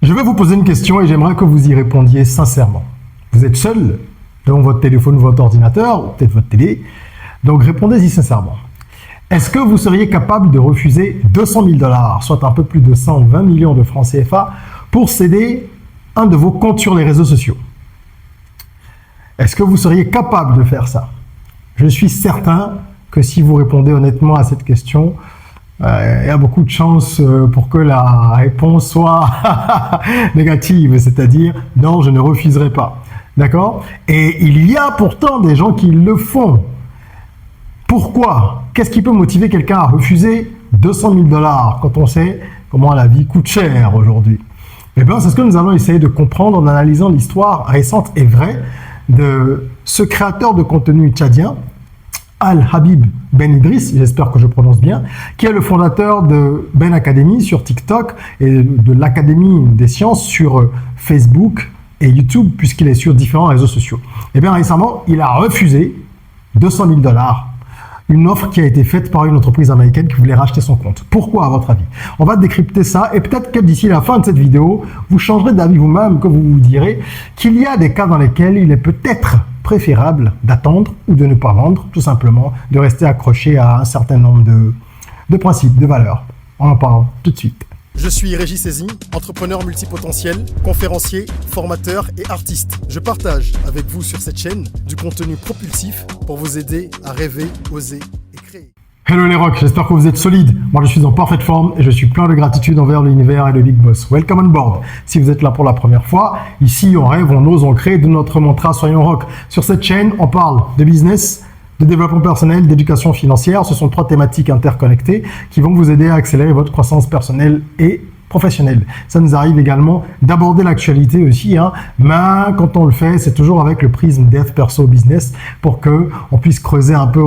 Je vais vous poser une question et j'aimerais que vous y répondiez sincèrement. Vous êtes seul devant votre téléphone ou votre ordinateur, ou peut-être votre télé, donc répondez-y sincèrement. Est-ce que vous seriez capable de refuser 200 000 $, soit un peu plus de 120 millions de francs CFA, pour céder un de vos comptes sur les réseaux sociaux? Est-ce que vous seriez capable de faire ça? Je suis certain que si vous répondez honnêtement à cette question, il y a beaucoup de chances pour que la réponse soit négative, c'est-à-dire non, je ne refuserai pas. D'accord? Et il y a pourtant des gens qui le font. Pourquoi? Qu'est-ce qui peut motiver quelqu'un à refuser 200 000 $ quand on sait comment la vie coûte cher aujourd'hui? Eh bien, c'est ce que nous allons essayer de comprendre en analysant l'histoire récente et vraie de ce créateur de contenu tchadien, Al-Habib Ben Idriss, j'espère que je prononce bien, qui est le fondateur de Ben Academy sur TikTok et de l'Académie des sciences sur Facebook et YouTube, puisqu'il est sur différents réseaux sociaux. Et bien récemment, il a refusé 200 000 $, une offre qui a été faite par une entreprise américaine qui voulait racheter son compte. Pourquoi, à votre avis? On va décrypter ça et peut-être que d'ici la fin de cette vidéo, vous changerez d'avis vous-même, que vous vous direz qu'il y a des cas dans lesquels il est peut-être préférable d'attendre ou de ne pas vendre, tout simplement, de rester accroché à un certain nombre de principes, de valeurs. On en parle tout de suite. Je suis Régis Sezin, entrepreneur multipotentiel, conférencier, formateur et artiste. Je partage avec vous sur cette chaîne du contenu propulsif pour vous aider à rêver, oser et créer. Hello les rocks, j'espère que vous êtes solides. Moi je suis en parfaite forme et je suis plein de gratitude envers l'univers et le Big Boss. Welcome on board. Si vous êtes là pour la première fois, ici on rêve, on ose, on crée, de notre mantra Soyons Rock. Sur cette chaîne, on parle de business, de développement personnel, d'éducation financière. Ce sont 3 thématiques interconnectées qui vont vous aider à accélérer votre croissance personnelle et professionnelle. Ça nous arrive également d'aborder l'actualité aussi, mais quand on le fait, c'est toujours avec le prisme dev perso business pour que on puisse creuser un peu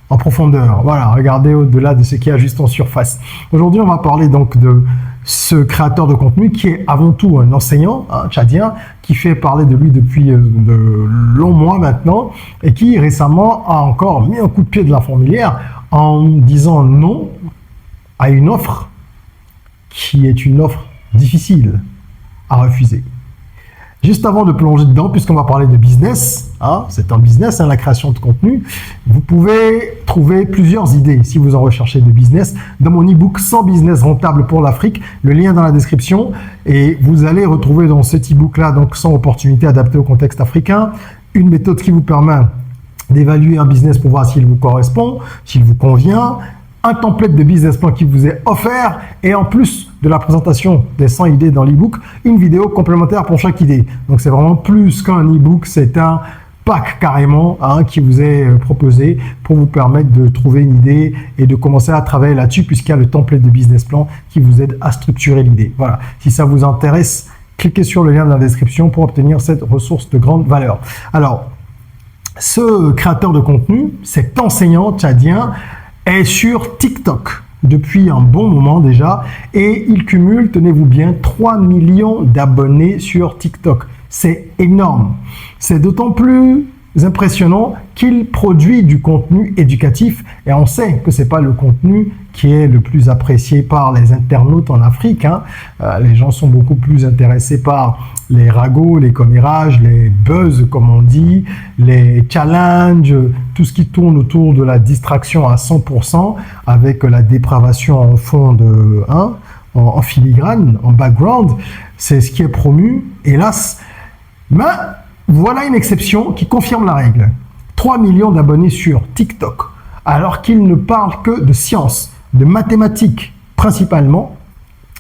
en profondeur. Voilà, regardez au-delà de ce qu'il y a juste en surface. Aujourd'hui, on va parler donc de ce créateur de contenu qui est avant tout un enseignant tchadien, qui fait parler de lui depuis de longs mois maintenant et qui récemment a encore mis un coup de pied de la fourmilière en disant non à une offre qui est une offre difficile à refuser. Juste avant de plonger dedans, puisqu'on va parler de business, c'est un business, la création de contenu, vous pouvez trouver plusieurs idées si vous en recherchez de business dans mon e-book 100 business rentables pour l'Afrique, le lien dans la description, et vous allez retrouver dans cet e-book-là donc 100 opportunités adaptées au contexte africain, une méthode qui vous permet d'évaluer un business pour voir s'il vous correspond, s'il vous convient, un template de business plan qui vous est offert et en plus de la présentation des 100 idées dans l'e-book, une vidéo complémentaire pour chaque idée. Donc c'est vraiment plus qu'un e-book, c'est un pack carrément qui vous est proposé pour vous permettre de trouver une idée et de commencer à travailler là-dessus puisqu'il y a le template de business plan qui vous aide à structurer l'idée. Voilà, si ça vous intéresse, cliquez sur le lien dans la description pour obtenir cette ressource de grande valeur. Alors, ce créateur de contenu, cet enseignant tchadien, est sur TikTok depuis un bon moment déjà et il cumule, tenez-vous bien, 3 millions d'abonnés sur TikTok. C'est énorme. C'est d'autant plus impressionnant qu'il produit du contenu éducatif et on sait que c'est pas le contenu qui est le plus apprécié par les internautes en Afrique. Les gens sont beaucoup plus intéressés par les ragots, les commérages, les buzz comme on dit, les challenges, tout ce qui tourne autour de la distraction à 100% avec la dépravation en fond de en filigrane, en background. C'est ce qui est promu, hélas. Mais voilà une exception qui confirme la règle. 3 millions d'abonnés sur TikTok, alors qu'il ne parle que de sciences, de mathématiques principalement,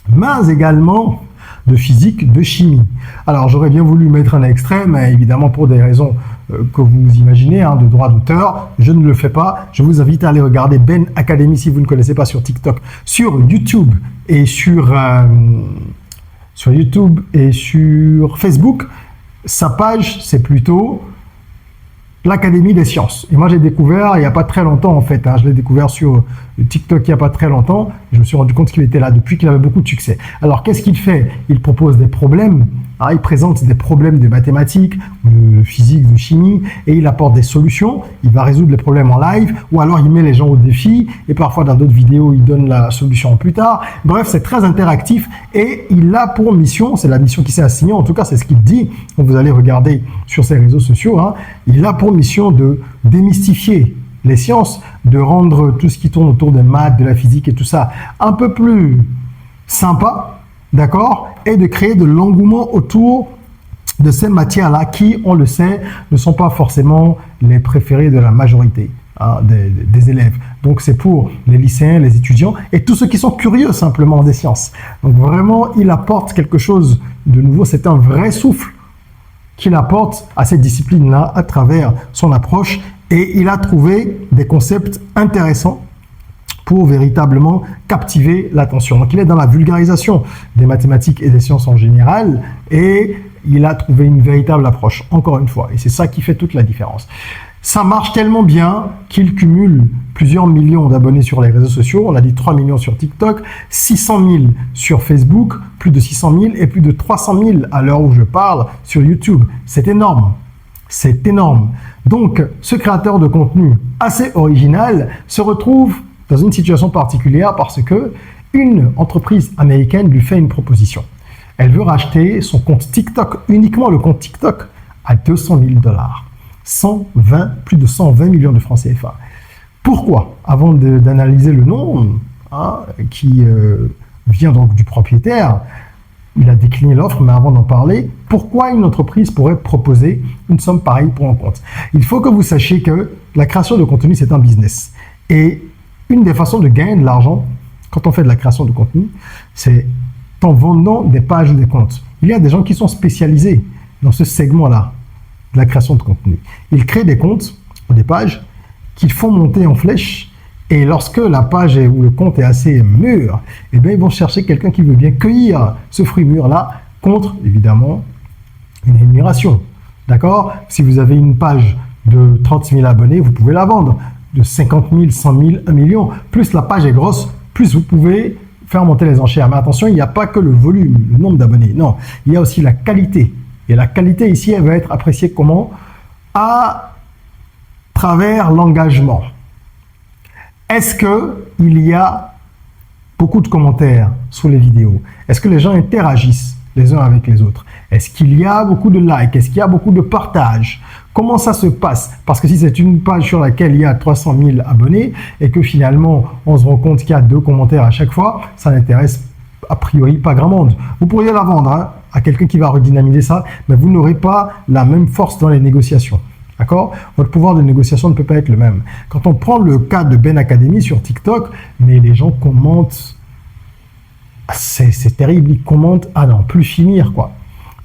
mais également de physique, de chimie. Alors j'aurais bien voulu mettre un extrait, mais évidemment pour des raisons que vous imaginez, de droit d'auteur, je ne le fais pas. Je vous invite à aller regarder Ben Academy si vous ne connaissez pas sur TikTok, sur YouTube et sur YouTube et sur Facebook. Sa page, c'est plutôt l'Académie des sciences. Et moi, j'ai découvert il n'y a pas très longtemps, en fait. Je l'ai découvert sur TikTok il n'y a pas très longtemps. Je me suis rendu compte qu'il était là depuis qu'il avait beaucoup de succès. Alors, qu'est-ce qu'il fait? Il propose des problèmes. Il présente des problèmes de mathématiques, de physique, de chimie, et il apporte des solutions. Il va résoudre les problèmes en live, ou alors il met les gens au défi, et parfois dans d'autres vidéos, il donne la solution plus tard. Bref, c'est très interactif, et il a pour mission, c'est la mission qui s'est assignée, en tout cas, c'est ce qu'il dit, quand vous allez regarder sur ses réseaux sociaux, il a pour mission de démystifier les sciences, de rendre tout ce qui tourne autour des maths, de la physique et tout ça un peu plus sympa, d'accord, et de créer de l'engouement autour de ces matières-là qui, on le sait, ne sont pas forcément les préférées de la majorité des élèves. Donc, c'est pour les lycéens, les étudiants et tous ceux qui sont curieux simplement des sciences. Donc, vraiment, il apporte quelque chose de nouveau. C'est un vrai souffle qu'il apporte à cette discipline-là à travers son approche, et il a trouvé des concepts intéressants pour véritablement captiver l'attention. Donc, il est dans la vulgarisation des mathématiques et des sciences en général, et il a trouvé une véritable approche, encore une fois, et c'est ça qui fait toute la différence. Ça marche tellement bien qu'il cumule plusieurs millions d'abonnés sur les réseaux sociaux. On a dit 3 millions sur TikTok, 600 000 sur Facebook, plus de 600 000 et plus de 300 000 à l'heure où je parle sur YouTube. C'est énorme. C'est énorme. Donc, ce créateur de contenu assez original se retrouve dans une situation particulière parce que une entreprise américaine lui fait une proposition. Elle veut racheter son compte TikTok, uniquement le compte TikTok, à 200 000 $. Plus de 120 millions de francs CFA. Pourquoi? Avant d'analyser le nom, qui vient donc du propriétaire, il a décliné l'offre, mais avant d'en parler, pourquoi une entreprise pourrait proposer une somme pareille pour un compte? Il faut que vous sachiez que la création de contenu, c'est un business. Et une des façons de gagner de l'argent, quand on fait de la création de contenu, c'est en vendant des pages ou des comptes. Il y a des gens qui sont spécialisés dans ce segment-là de la création de contenu. Ils créent des comptes ou des pages qu'ils font monter en flèche, et lorsque la page ou le compte est assez mûr, eh bien, ils vont chercher quelqu'un qui veut bien cueillir ce fruit mûr-là contre, évidemment, une rémunération. D'accord? Si vous avez une page de 30 000 abonnés, vous pouvez la vendre de 50 000, 100 000, 1 million. Plus la page est grosse, plus vous pouvez faire monter les enchères. Mais attention, il n'y a pas que le volume, le nombre d'abonnés. Non, il y a aussi la qualité. Et la qualité ici, elle va être appréciée comment? À travers l'engagement. Est-ce qu'il y a beaucoup de commentaires sous les vidéos? Est-ce que les gens interagissent les uns avec les autres? Est-ce qu'il y a beaucoup de likes? Est-ce qu'il y a beaucoup de partages? Comment ça se passe? Parce que si c'est une page sur laquelle il y a 300 000 abonnés et que finalement on se rend compte qu'il y a 2 commentaires à chaque fois, ça n'intéresse a priori pas grand monde. Vous pourriez la vendre à quelqu'un qui va redynamiser ça, mais vous n'aurez pas la même force dans les négociations. D'accord? Votre pouvoir de négociation ne peut pas être le même. Quand on prend le cas de Ben Academy sur TikTok, mais les gens commentent, c'est terrible, ils commentent à n'en plus finir, quoi.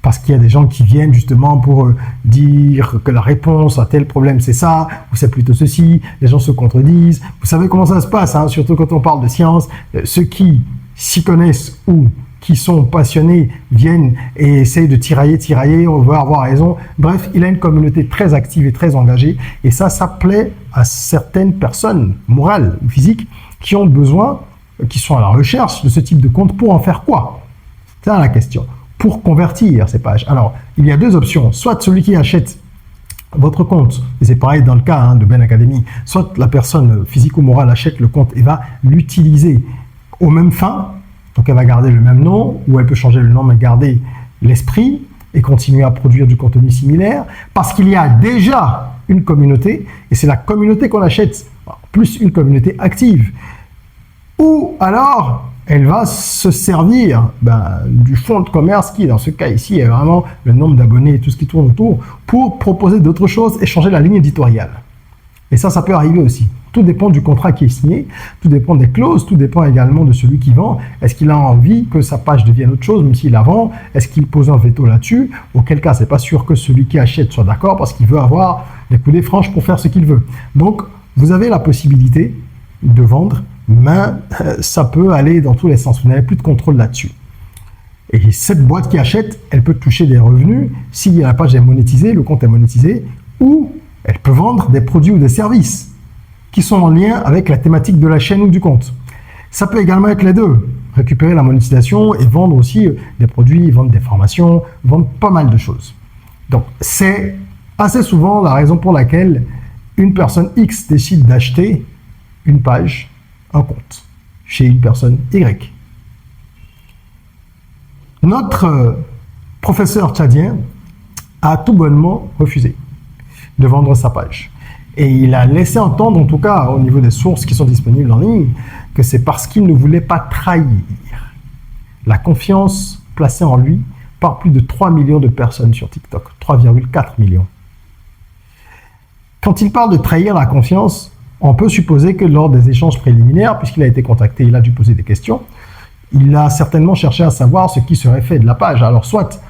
Parce qu'il y a des gens qui viennent justement pour dire que la réponse à tel problème c'est ça, ou c'est plutôt ceci, les gens se contredisent. Vous savez comment ça se passe, surtout quand on parle de science. Ceux qui s'y connaissent ou qui sont passionnés viennent et essayent de tirailler, on veut avoir raison. Bref, il a une communauté très active et très engagée, et ça plaît à certaines personnes morales ou physiques qui ont besoin, qui sont à la recherche de ce type de compte pour en faire quoi? C'est ça la question. Pour convertir ces pages. Alors, il y a 2 options. Soit celui qui achète votre compte, et c'est pareil dans le cas de Ben Academy, soit la personne physique ou morale achète le compte et va l'utiliser aux mêmes fins. Donc, elle va garder le même nom, ou elle peut changer le nom, mais garder l'esprit et continuer à produire du contenu similaire, parce qu'il y a déjà une communauté, et c'est la communauté qu'on achète, plus une communauté active. Ou alors, elle va se servir du fonds de commerce qui, dans ce cas ici, est vraiment le nombre d'abonnés et tout ce qui tourne autour, pour proposer d'autres choses et changer la ligne éditoriale. Et ça peut arriver aussi. Tout dépend du contrat qui est signé, tout dépend des clauses, tout dépend également de celui qui vend. Est-ce qu'il a envie que sa page devienne autre chose, même s'il la vend? Est-ce qu'il pose un veto là-dessus? Auquel cas, c'est pas sûr que celui qui achète soit d'accord, parce qu'il veut avoir les coudées franches pour faire ce qu'il veut. Donc, vous avez la possibilité de vendre, mais ça peut aller dans tous les sens. Vous n'avez plus de contrôle là-dessus. Et cette boîte qui achète, elle peut toucher des revenus si la page est monétisée, le compte est monétisé, ou elle peut vendre des produits ou des services. qui sont en lien avec la thématique de la chaîne ou du compte. Ça peut également être les deux. Récupérer la monétisation et vendre aussi des produits, vendre des formations, vendre pas mal de choses. Donc, c'est assez souvent la raison pour laquelle une personne X décide d'acheter une page, un compte, chez une personne Y. Notre professeur tchadien a tout bonnement refusé de vendre sa page. Et il a laissé entendre, en tout cas au niveau des sources qui sont disponibles en ligne, que c'est parce qu'il ne voulait pas trahir la confiance placée en lui par plus de 3 millions de personnes sur TikTok, 3,4 millions. Quand il parle de trahir la confiance, on peut supposer que lors des échanges préliminaires, puisqu'il a été contacté, il a dû poser des questions, il a certainement cherché à savoir ce qui serait fait de la page. Alors soit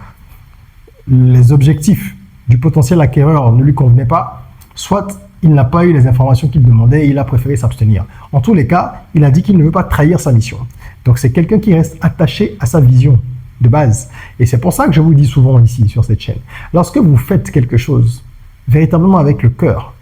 les objectifs du potentiel acquéreur ne lui convenaient pas, soit il n'a pas eu les informations qu'il demandait et il a préféré s'abstenir. En tous les cas, il a dit qu'il ne veut pas trahir sa mission. Donc c'est quelqu'un qui reste attaché à sa vision de base. Et c'est pour ça que je vous dis souvent ici sur cette chaîne, lorsque vous faites quelque chose véritablement avec le cœur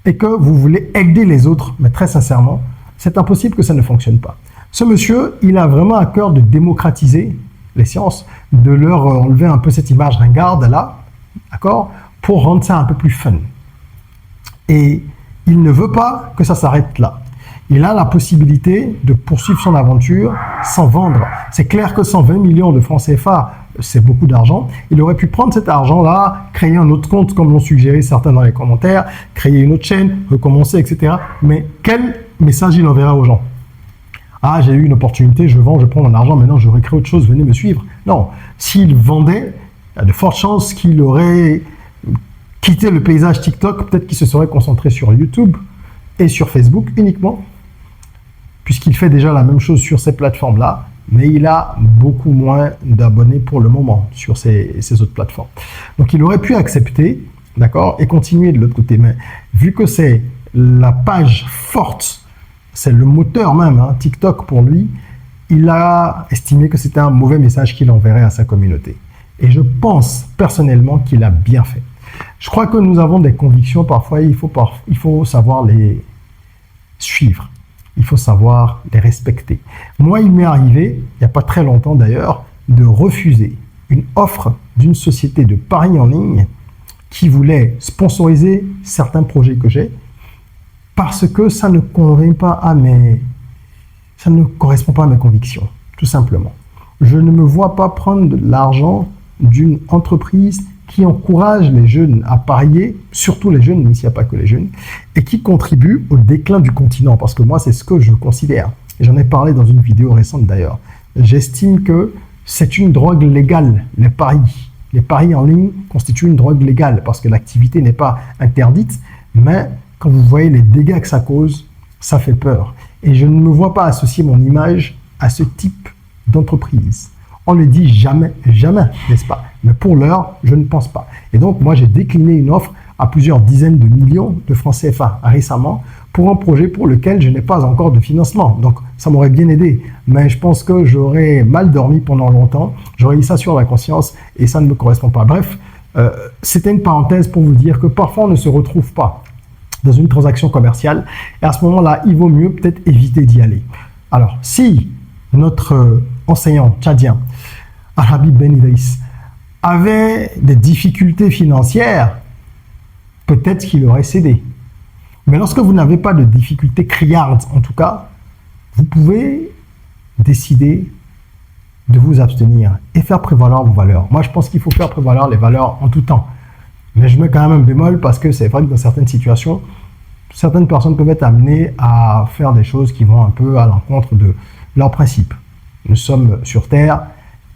et que vous voulez aider les autres, mais très sincèrement, c'est impossible que ça ne fonctionne pas. Ce monsieur, il a vraiment à cœur de démocratiser les sciences, de leur enlever un peu cette image ringarde là, d'accord, pour rendre ça un peu plus fun. Et il ne veut pas que ça s'arrête là. Il a la possibilité de poursuivre son aventure sans vendre. C'est clair que 120 millions de francs CFA, c'est beaucoup d'argent. Il aurait pu prendre cet argent-là, créer un autre compte, comme l'ont suggéré certains dans les commentaires, créer une autre chaîne, recommencer, etc. Mais quel message il enverra aux gens? Ah, j'ai eu une opportunité, je vends, je prends mon argent, maintenant je recrée autre chose, venez me suivre. Non, s'il vendait, il y a de fortes chances qu'il aurait quitté le paysage TikTok, peut-être qu'il se serait concentré sur YouTube et sur Facebook uniquement, puisqu'il fait déjà la même chose sur ces plateformes-là, mais il a beaucoup moins d'abonnés pour le moment sur ces autres plateformes. Donc il aurait pu accepter, d'accord, et continuer de l'autre côté. Mais vu que c'est la page forte, c'est le moteur même, hein, TikTok pour lui, il a estimé que c'était un mauvais message qu'il enverrait à sa communauté. Et je pense personnellement qu'il a bien fait. Je crois que nous avons des convictions parfois, il faut savoir les suivre. Il faut savoir les respecter. Moi, il m'est arrivé, il n'y a pas très longtemps d'ailleurs, de refuser une offre d'une société de paris en ligne qui voulait sponsoriser certains projets que j'ai parce que ça ne correspond pas à mes convictions, tout simplement. Je ne me vois pas prendre de l'argent d'une entreprise qui encourage les jeunes à parier, surtout les jeunes, même s'il n'y a pas que les jeunes, et qui contribue au déclin du continent, parce que moi, c'est ce que je considère. Et j'en ai parlé dans une vidéo récente d'ailleurs. J'estime que c'est une drogue légale, les paris. Les paris en ligne constituent une drogue légale, parce que l'activité n'est pas interdite, mais quand vous voyez les dégâts que ça cause, ça fait peur. Et je ne me vois pas associer mon image à ce type d'entreprise. On ne dit jamais, jamais, n'est-ce pas? Mais pour l'heure, je ne pense pas. Et donc, moi, j'ai décliné une offre à plusieurs dizaines de millions de francs CFA récemment pour un projet pour lequel je n'ai pas encore de financement. Donc, ça m'aurait bien aidé. Mais je pense que j'aurais mal dormi pendant longtemps. J'aurais eu ça sur la conscience et ça ne me correspond pas. Bref, c'était une parenthèse pour vous dire que parfois, on ne se retrouve pas dans une transaction commerciale. Et à ce moment-là, il vaut mieux peut-être éviter d'y aller. Alors, si notre enseignant tchadien, Al-Habib Ben Idriss, avait des difficultés financières, peut-être qu'il aurait cédé. Mais lorsque vous n'avez pas de difficultés criardes, en tout cas, vous pouvez décider de vous abstenir et faire prévaloir vos valeurs. Moi, je pense qu'il faut faire prévaloir les valeurs en tout temps. Mais je mets quand même un bémol parce que c'est vrai que dans certaines situations, certaines personnes peuvent être amenées à faire des choses qui vont un peu à l'encontre de leurs principes. Nous sommes sur Terre,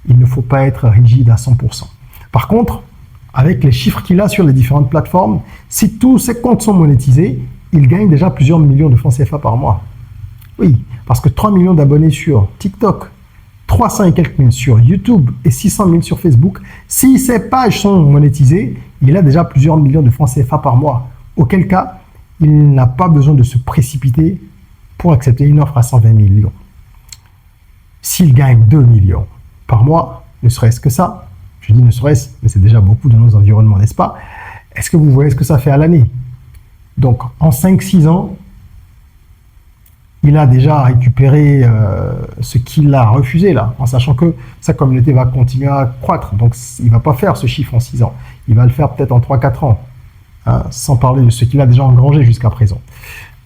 il ne faut pas être rigide à 100%. Par contre, avec les chiffres qu'il a sur les différentes plateformes, si tous ses comptes sont monétisés, il gagne déjà plusieurs millions de francs CFA par mois. Oui, parce que 3 millions d'abonnés sur TikTok, 300 et quelques mille sur YouTube et 600 000 sur Facebook, si ces pages sont monétisées, il a déjà plusieurs millions de francs CFA par mois. Auquel cas, il n'a pas besoin de se précipiter pour accepter une offre à 120 millions. S'il gagne 2 millions par mois, ne serait-ce que ça, je dis ne serait-ce, mais c'est déjà beaucoup dans nos environnements, n'est-ce pas? Est-ce que vous voyez ce que ça fait à l'année? Donc, en 5-6 ans, il a déjà récupéré ce qu'il a refusé là, en sachant que sa communauté va continuer à croître. Donc, il ne va pas faire ce chiffre en 6 ans. Il va le faire peut-être en 3-4 ans, hein, sans parler de ce qu'il a déjà engrangé jusqu'à présent.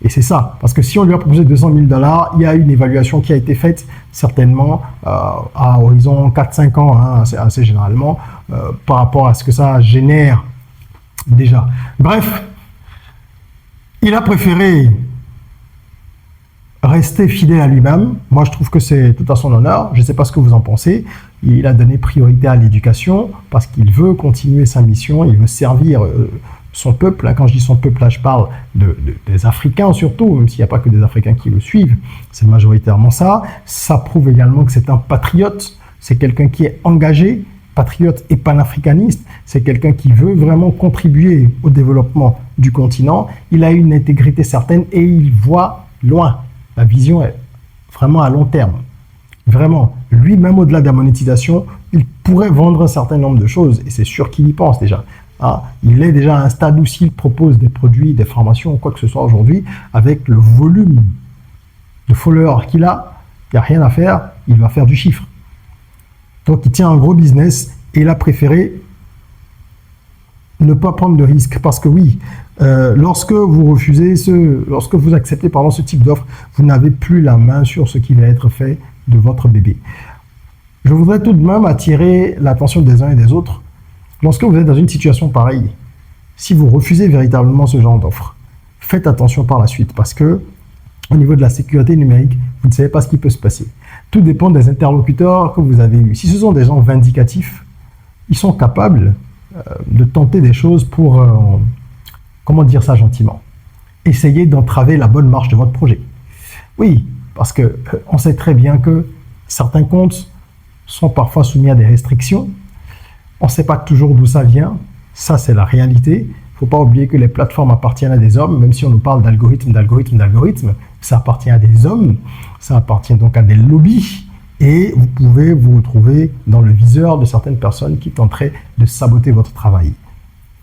Et c'est ça, parce que si on lui a proposé 200 000 $, il y a une évaluation qui a été faite certainement à horizon 4-5 ans, hein, assez généralement, par rapport à ce que ça génère déjà. Bref, il a préféré rester fidèle à lui-même. Moi, je trouve que c'est tout à son honneur. Je ne sais pas ce que vous en pensez. Il a donné priorité à l'éducation parce qu'il veut continuer sa mission. Il veut servir son peuple. Quand je dis son peuple, là, je parle des Africains surtout, même s'il n'y a pas que des Africains qui le suivent. C'est majoritairement ça. Ça prouve également que c'est un patriote. C'est quelqu'un qui est engagé, patriote et panafricaniste. C'est quelqu'un qui veut vraiment contribuer au développement du continent. Il a une intégrité certaine et il voit loin. La vision est vraiment à long terme. Vraiment, lui-même au-delà de la monétisation, il pourrait vendre un certain nombre de choses et c'est sûr qu'il y pense déjà. Ah, il est déjà à un stade où s'il propose des produits, des formations, quoi que ce soit aujourd'hui, avec le volume de followers qu'il a, il n'y a rien à faire, il va faire du chiffre. Donc il tient un gros business et il a préféré ne pas prendre de risques parce que oui, lorsque vous refusez lorsque vous acceptez ce type d'offre, vous n'avez plus la main sur ce qui va être fait de votre bébé. Je voudrais tout de même attirer l'attention des uns et des autres. Lorsque vous êtes dans une situation pareille, si vous refusez véritablement ce genre d'offre, faites attention par la suite parce que au niveau de la sécurité numérique, vous ne savez pas ce qui peut se passer. Tout dépend des interlocuteurs que vous avez eus. Si ce sont des gens vindicatifs, ils sont capables de tenter des choses pour, comment dire ça gentiment, essayer d'entraver la bonne marche de votre projet. Oui, parce que on sait très bien que certains comptes sont parfois soumis à des restrictions. On ne sait pas toujours d'où ça vient. Ça, c'est la réalité. Il ne faut pas oublier que les plateformes appartiennent à des hommes, même si on nous parle d'algorithmes, ça appartient à des hommes, ça appartient donc à des lobbies. Et vous pouvez vous retrouver dans le viseur de certaines personnes qui tenteraient de saboter votre travail.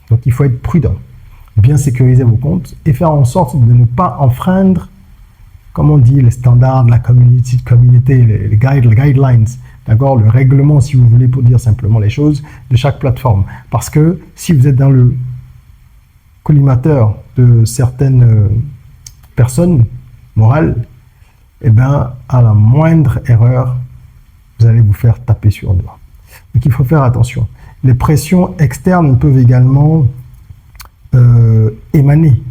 Donc il faut être prudent, bien sécuriser vos comptes et faire en sorte de ne pas enfreindre, comme on dit, les standards de la communauté, les guidelines, d'accord, le règlement, si vous voulez, pour dire simplement les choses, de chaque plateforme. Parce que si vous êtes dans le collimateur de certaines personnes morales, eh bien, à la moindre erreur, vous allez vous faire taper sur le doigt. Donc, il faut faire attention. Les pressions externes peuvent également émaner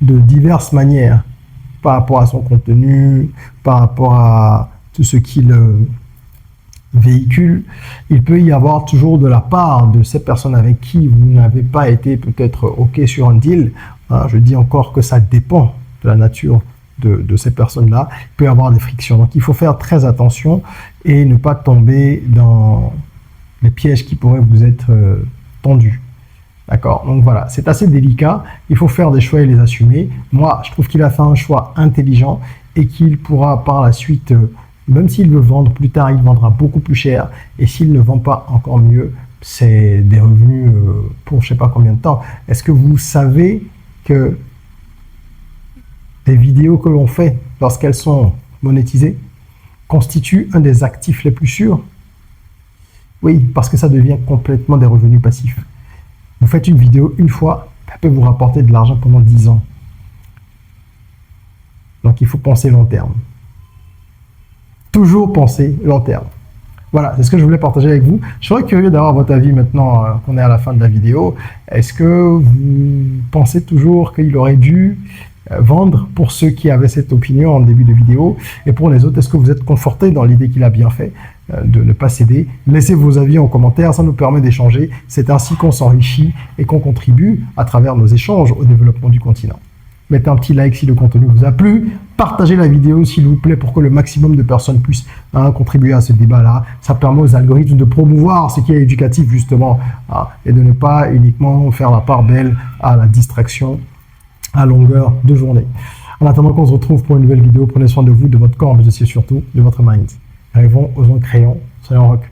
de diverses manières par rapport à son contenu, par rapport à tout ce qu'il véhicule. Il peut y avoir toujours de la part de ces personnes avec qui vous n'avez pas été peut-être OK sur un deal. Hein, je dis encore que ça dépend de la nature de ces personnes-là, il peut y avoir des frictions. Donc, il faut faire très attention et ne pas tomber dans les pièges qui pourraient vous être tendus. D'accord? Donc, voilà, c'est assez délicat. Il faut faire des choix et les assumer. Moi, je trouve qu'il a fait un choix intelligent et qu'il pourra par la suite, même s'il veut vendre plus tard, il vendra beaucoup plus cher. Et s'il ne vend pas encore mieux, c'est des revenus pour je ne sais pas combien de temps. Est-ce que vous savez que les vidéos que l'on fait lorsqu'elles sont monétisées constituent un des actifs les plus sûrs? Oui, parce que ça devient complètement des revenus passifs. Vous faites une vidéo une fois, elle peut vous rapporter de l'argent pendant 10 ans. Donc il faut penser long terme. Toujours penser long terme. Voilà, c'est ce que je voulais partager avec vous. Je serais curieux d'avoir votre avis maintenant qu'on est à la fin de la vidéo. Est-ce que vous pensez toujours qu'il aurait dû vendre pour ceux qui avaient cette opinion en début de vidéo? Et pour les autres, est-ce que vous êtes conforté dans l'idée qu'il a bien fait de ne pas céder? Laissez vos avis en commentaire, ça nous permet d'échanger. C'est ainsi qu'on s'enrichit et qu'on contribue à travers nos échanges au développement du continent. Mettez un petit like si le contenu vous a plu. Partagez la vidéo s'il vous plaît pour que le maximum de personnes puissent contribuer à ce débat-là. Ça permet aux algorithmes de promouvoir ce qui est éducatif justement et de ne pas uniquement faire la part belle à la distraction à longueur de journée. En attendant qu'on se retrouve pour une nouvelle vidéo, prenez soin de vous, de votre corps, mais aussi surtout de votre mind. Rêvons, osons, créons, soyons rock.